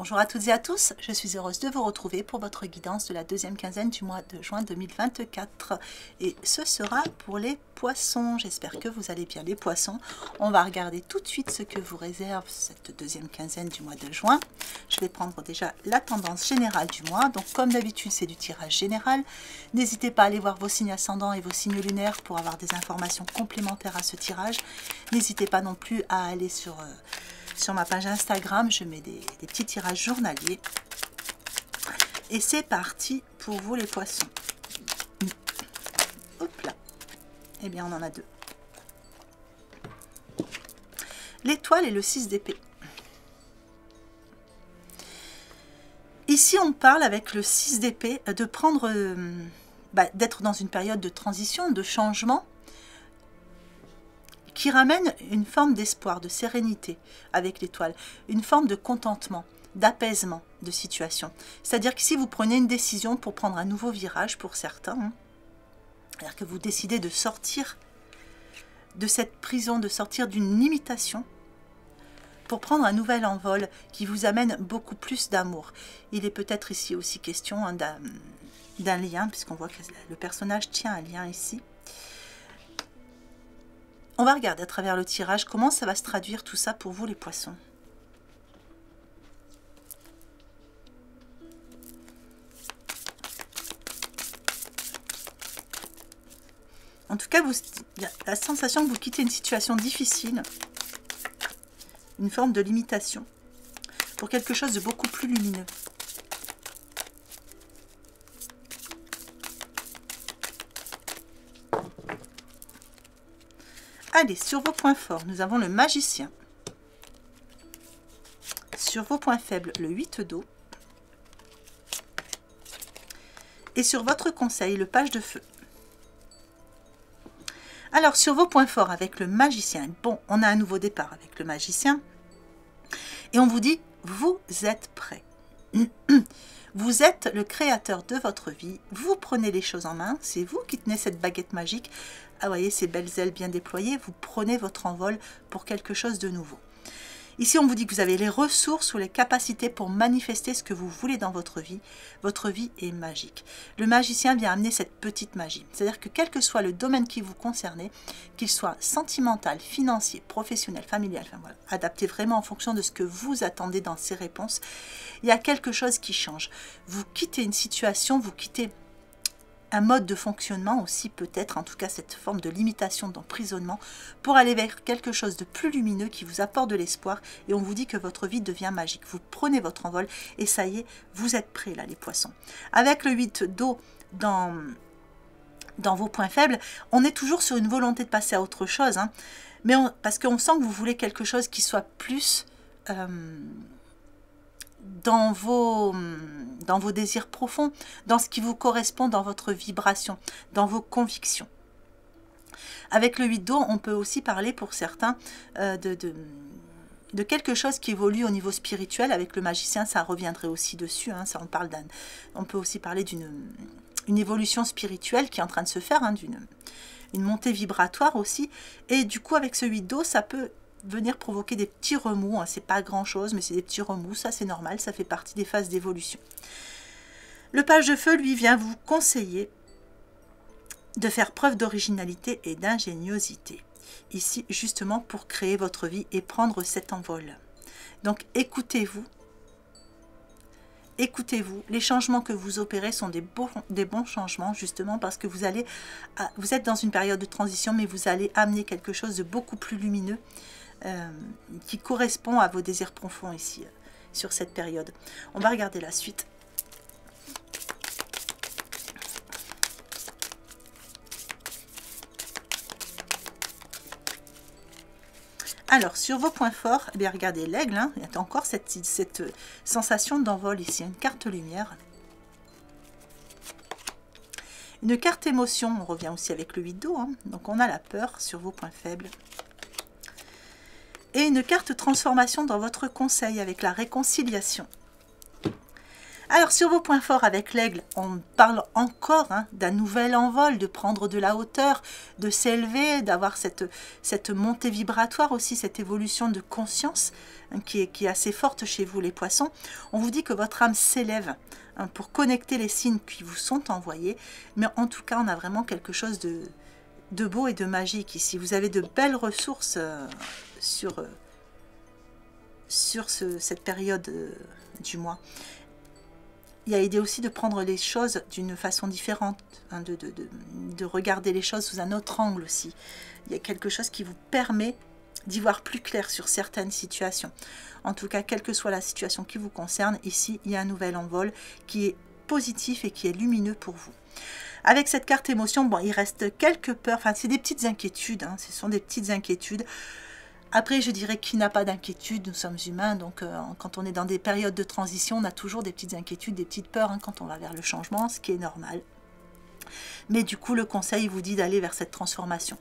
Bonjour à toutes et à tous, je suis heureuse de vous retrouver pour votre guidance de la deuxième quinzaine du mois de juin 2024. Et ce sera pour les poissons. J'espère que vous allez bien les poissons. On va regarder tout de suite ce que vous réserve cette deuxième quinzaine du mois de juin. Je vais prendre déjà la tendance générale du mois. Donc comme d'habitude c'est du tirage général. N'hésitez pas à aller voir vos signes ascendants et vos signes lunaires pour avoir des informations complémentaires à ce tirage. N'hésitez pas non plus à aller sur ma page Instagram, je mets des petits tirages journaliers. Et c'est parti pour vous les poissons. Hop là. Eh bien, on en a deux. L'étoile et le 6 d'épée. Ici, on parle avec le 6 d'épée de prendre, d'être dans une période de transition, de changement, qui ramène une forme d'espoir, de sérénité avec l'étoile, une forme de contentement, d'apaisement de situation. C'est-à-dire que si vous prenez une décision pour prendre un nouveau virage pour certains, c'est-à-dire que vous décidez de sortir de cette prison, de sortir d'une limitation, pour prendre un nouvel envol qui vous amène beaucoup plus d'amour. Il est peut-être ici aussi question d'un lien, puisqu'on voit que le personnage tient un lien ici. On va regarder à travers le tirage comment ça va se traduire tout ça pour vous les poissons. En tout cas, il y a la sensation que vous quittez une situation difficile, une forme de limitation, pour quelque chose de beaucoup plus lumineux. Allez, sur vos points forts, nous avons le magicien. Sur vos points faibles, le 8 d'eau. Et sur votre conseil, le page de feu. Alors, sur vos points forts avec le magicien, bon, on a un nouveau départ avec le magicien. Et on vous dit, vous êtes prêt. Vous êtes le créateur de votre vie. Vous prenez les choses en main. C'est vous qui tenez cette baguette magique. Ah, voyez ces belles ailes bien déployées. Vous prenez votre envol pour quelque chose de nouveau. Ici, on vous dit que vous avez les ressources ou les capacités pour manifester ce que vous voulez dans votre vie. Votre vie est magique. Le magicien vient amener cette petite magie. C'est-à-dire que quel que soit le domaine qui vous concerne, qu'il soit sentimental, financier, professionnel, familial, enfin voilà, adapté vraiment en fonction de ce que vous attendez dans ces réponses, il y a quelque chose qui change. Vous quittez une situation, vous quittez un mode de fonctionnement aussi peut-être, en tout cas cette forme de limitation, d'emprisonnement, pour aller vers quelque chose de plus lumineux qui vous apporte de l'espoir et on vous dit que votre vie devient magique. Vous prenez votre envol et ça y est, vous êtes prêts là les poissons. Avec le 8 d'eau dans vos points faibles, on est toujours sur une volonté de passer à autre chose, hein, mais parce qu'on sent que vous voulez quelque chose qui soit plus dans vos désirs profonds, dans ce qui vous correspond dans votre vibration, dans vos convictions. Avec le 8 d'eau, on peut aussi parler pour certains de quelque chose qui évolue au niveau spirituel. Avec le magicien, ça reviendrait aussi dessus. Hein, ça, on peut aussi parler d'une évolution spirituelle qui est en train de se faire, hein, une montée vibratoire aussi. Et du coup, avec ce 8 d'eau, ça peut venir provoquer des petits remous, hein. C'est pas grand chose mais c'est des petits remous, ça c'est normal, ça fait partie des phases d'évolution. Le page de feu lui vient vous conseiller de faire preuve d'originalité et d'ingéniosité ici justement pour créer votre vie et prendre cet envol. Donc écoutez-vous, les changements que vous opérez sont des bons changements justement parce que vous êtes dans une période de transition mais vous allez amener quelque chose de beaucoup plus lumineux qui correspond à vos désirs profonds ici, sur cette période. On va regarder la suite. Alors, sur vos points forts, eh bien, regardez l'aigle, hein, il y a encore cette sensation d'envol ici, une carte lumière. Une carte émotion, on revient aussi avec le 8 d'eau, hein, donc on a la peur sur vos points faibles. Et une carte transformation dans votre conseil avec la réconciliation. Alors sur vos points forts avec l'aigle, on parle encore d'un nouvel envol, de prendre de la hauteur, de s'élever, d'avoir cette montée vibratoire aussi, cette évolution de conscience qui est assez forte chez vous les poissons. On vous dit que votre âme s'élève pour connecter les signes qui vous sont envoyés, mais en tout cas on a vraiment quelque chose de beau et de magique ici. Vous avez de belles ressources sur cette période du mois. Il y a idée aussi de prendre les choses d'une façon différente, de regarder les choses sous un autre angle aussi. Il y a quelque chose qui vous permet d'y voir plus clair sur certaines situations. En tout cas, quelle que soit la situation qui vous concerne, ici, il y a un nouvel envol qui est positif et qui est lumineux pour vous. Avec cette carte émotion, bon, il reste quelques peurs, enfin, c'est des petites inquiétudes, ce sont des petites inquiétudes. Après, je dirais qu'il n'a pas d'inquiétude, nous sommes humains, donc quand on est dans des périodes de transition, on a toujours des petites inquiétudes, des petites peurs quand on va vers le changement, ce qui est normal. Mais du coup, le conseil vous dit d'aller vers cette transformation.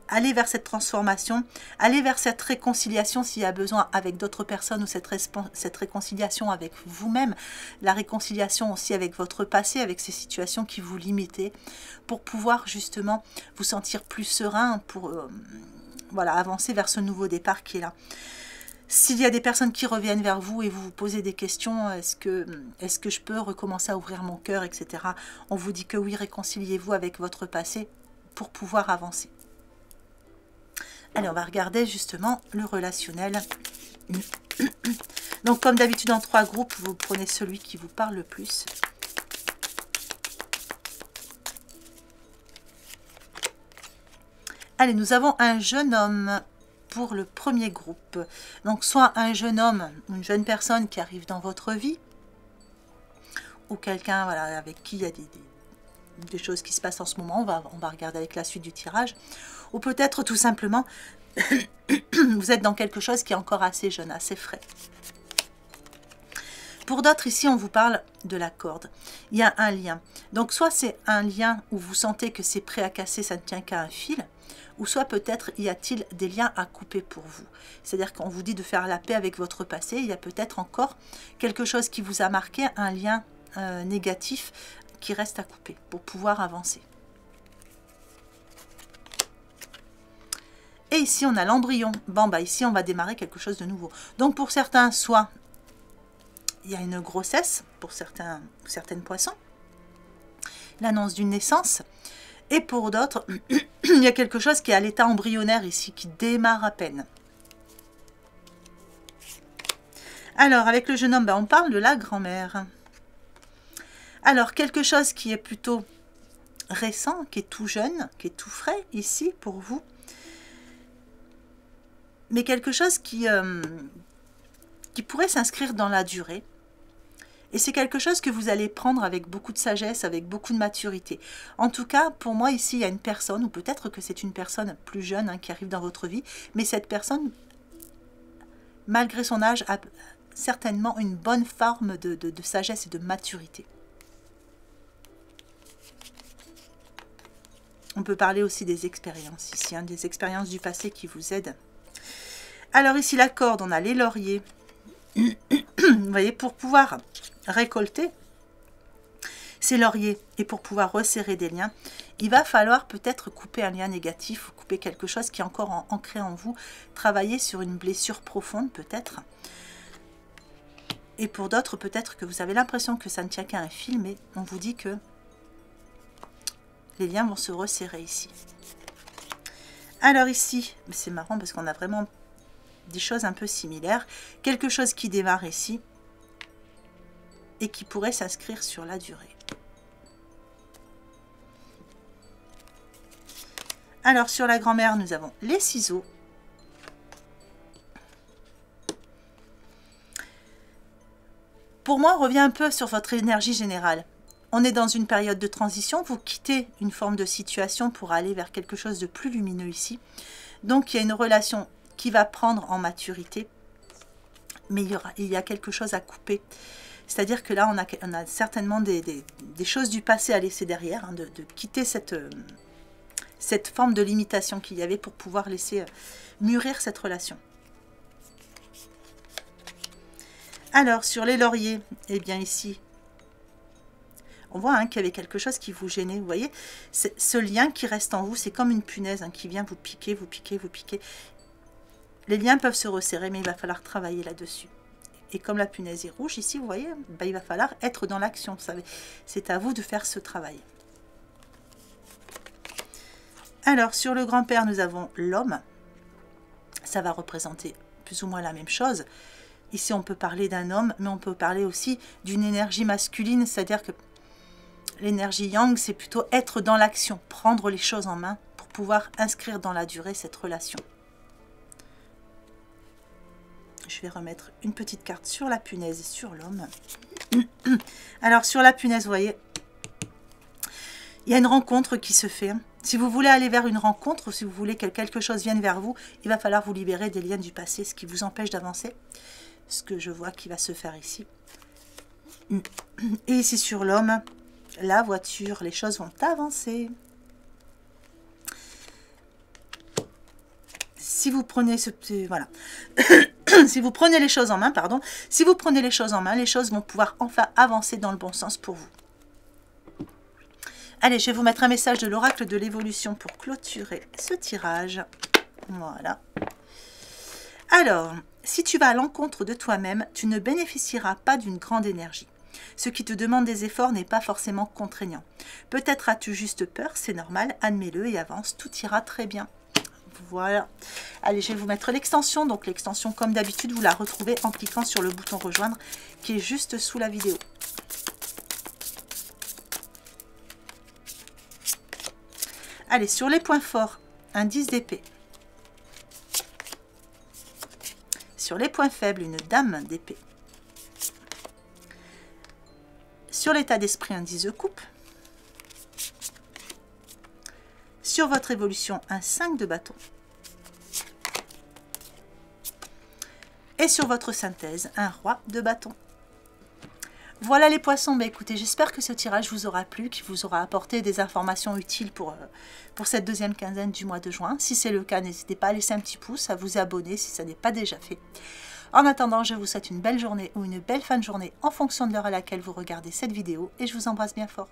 Aller vers cette transformation, aller vers cette réconciliation s'il y a besoin avec d'autres personnes ou cette réconciliation avec vous-même, la réconciliation aussi avec votre passé, avec ces situations qui vous limitaient, pour pouvoir justement vous sentir plus serein, pour... voilà, avancer vers ce nouveau départ qui est là. S'il y a des personnes qui reviennent vers vous et vous vous posez des questions, est-ce que je peux recommencer à ouvrir mon cœur, etc. On vous dit que oui, réconciliez-vous avec votre passé pour pouvoir avancer. Allez, on va regarder justement le relationnel. Donc, comme d'habitude, en 3 groupes, vous prenez celui qui vous parle le plus. Allez, nous avons un jeune homme pour le premier groupe. Donc, soit un jeune homme, une jeune personne qui arrive dans votre vie, ou quelqu'un voilà, avec qui il y a des choses qui se passent en ce moment. On va regarder avec la suite du tirage. Ou peut-être tout simplement, vous êtes dans quelque chose qui est encore assez jeune, assez frais. Pour d'autres, ici, on vous parle de la corde. Il y a un lien. Donc, soit c'est un lien où vous sentez que c'est prêt à casser, ça ne tient qu'à un fil, ou soit peut-être y a-t-il des liens à couper pour vous. C'est-à-dire qu'on vous dit de faire la paix avec votre passé, il y a peut-être encore quelque chose qui vous a marqué, un lien négatif qui reste à couper pour pouvoir avancer. Et ici, on a l'embryon. Bon, bah ici, on va démarrer quelque chose de nouveau. Donc, pour certains, soit il y a une grossesse, pour certaines poissons, l'annonce d'une naissance. Et pour d'autres, il y a quelque chose qui est à l'état embryonnaire ici, qui démarre à peine. Alors, avec le jeune homme, ben, on parle de la grand-mère. Alors, quelque chose qui est plutôt récent, qui est tout jeune, qui est tout frais ici pour vous. Mais quelque chose qui pourrait s'inscrire dans la durée. Et c'est quelque chose que vous allez prendre avec beaucoup de sagesse, avec beaucoup de maturité. En tout cas, pour moi, ici, il y a une personne, ou peut-être que c'est une personne plus jeune qui arrive dans votre vie, mais cette personne, malgré son âge, a certainement une bonne forme de sagesse et de maturité. On peut parler aussi des expériences ici, des expériences du passé qui vous aident. Alors ici, la corde, on a les lauriers. Vous voyez, pour pouvoir récolter ces lauriers et pour pouvoir resserrer des liens, il va falloir peut-être couper un lien négatif ou couper quelque chose qui est encore ancré en vous, travailler sur une blessure profonde peut-être. Et pour d'autres, peut-être que vous avez l'impression que ça ne tient qu'à un fil, mais on vous dit que les liens vont se resserrer ici. Alors ici, c'est marrant parce qu'on a vraiment des choses un peu similaires. Quelque chose qui démarre ici et qui pourrait s'inscrire sur la durée. Alors sur la grand-mère, nous avons les ciseaux. Pour moi, on revient un peu sur votre énergie générale. On est dans une période de transition, vous quittez une forme de situation pour aller vers quelque chose de plus lumineux ici. Donc il y a une relation qui va prendre en maturité, mais il y a quelque chose à couper. C'est-à-dire que là, on a certainement des choses du passé à laisser derrière, de quitter cette forme de limitation qu'il y avait pour pouvoir laisser mûrir cette relation. Alors, sur les lauriers, eh bien ici, on voit qu'il y avait quelque chose qui vous gênait. Vous voyez, ce lien qui reste en vous, c'est comme une punaise qui vient vous piquer, vous piquer, vous piquer. Les liens peuvent se resserrer, mais il va falloir travailler là-dessus. Et comme la punaise est rouge, ici, vous voyez, ben, il va falloir être dans l'action. C'est à vous de faire ce travail. Alors, sur le grand-père, nous avons l'homme. Ça va représenter plus ou moins la même chose. Ici, on peut parler d'un homme, mais on peut parler aussi d'une énergie masculine, c'est-à-dire que l'énergie yang, c'est plutôt être dans l'action, prendre les choses en main pour pouvoir inscrire dans la durée cette relation. Je vais remettre une petite carte sur la punaise et sur l'homme. Alors, sur la punaise, vous voyez, il y a une rencontre qui se fait. Si vous voulez aller vers une rencontre, ou si vous voulez que quelque chose vienne vers vous, il va falloir vous libérer des liens du passé, ce qui vous empêche d'avancer. Ce que je vois qui va se faire ici. Et ici sur l'homme, la voiture, les choses vont avancer. Si vous prenez ce petit... Voilà. Si vous prenez les choses en main, pardon. Si vous prenez les choses en main, les choses vont pouvoir enfin avancer dans le bon sens pour vous. Allez, je vais vous mettre un message de l'oracle de l'évolution pour clôturer ce tirage. Voilà. Alors, si tu vas à l'encontre de toi-même, tu ne bénéficieras pas d'une grande énergie. Ce qui te demande des efforts n'est pas forcément contraignant. Peut-être as-tu juste peur, c'est normal, admets-le et avance, tout ira très bien. Voilà. Allez, je vais vous mettre l'extension. Donc l'extension, comme d'habitude, vous la retrouvez en cliquant sur le bouton rejoindre qui est juste sous la vidéo. Allez, sur les points forts, un 10 d'épée. Sur les points faibles, une dame d'épée. Sur l'état d'esprit, un 10 de coupe. Sur votre évolution, un 5 de bâton. Et sur votre synthèse, un roi de bâton. Voilà les poissons, bah écoutez, j'espère que ce tirage vous aura plu, qu'il vous aura apporté des informations utiles pour cette deuxième quinzaine du mois de juin. Si c'est le cas, n'hésitez pas à laisser un petit pouce, à vous abonner si ça n'est pas déjà fait. En attendant, je vous souhaite une belle journée ou une belle fin de journée en fonction de l'heure à laquelle vous regardez cette vidéo et je vous embrasse bien fort.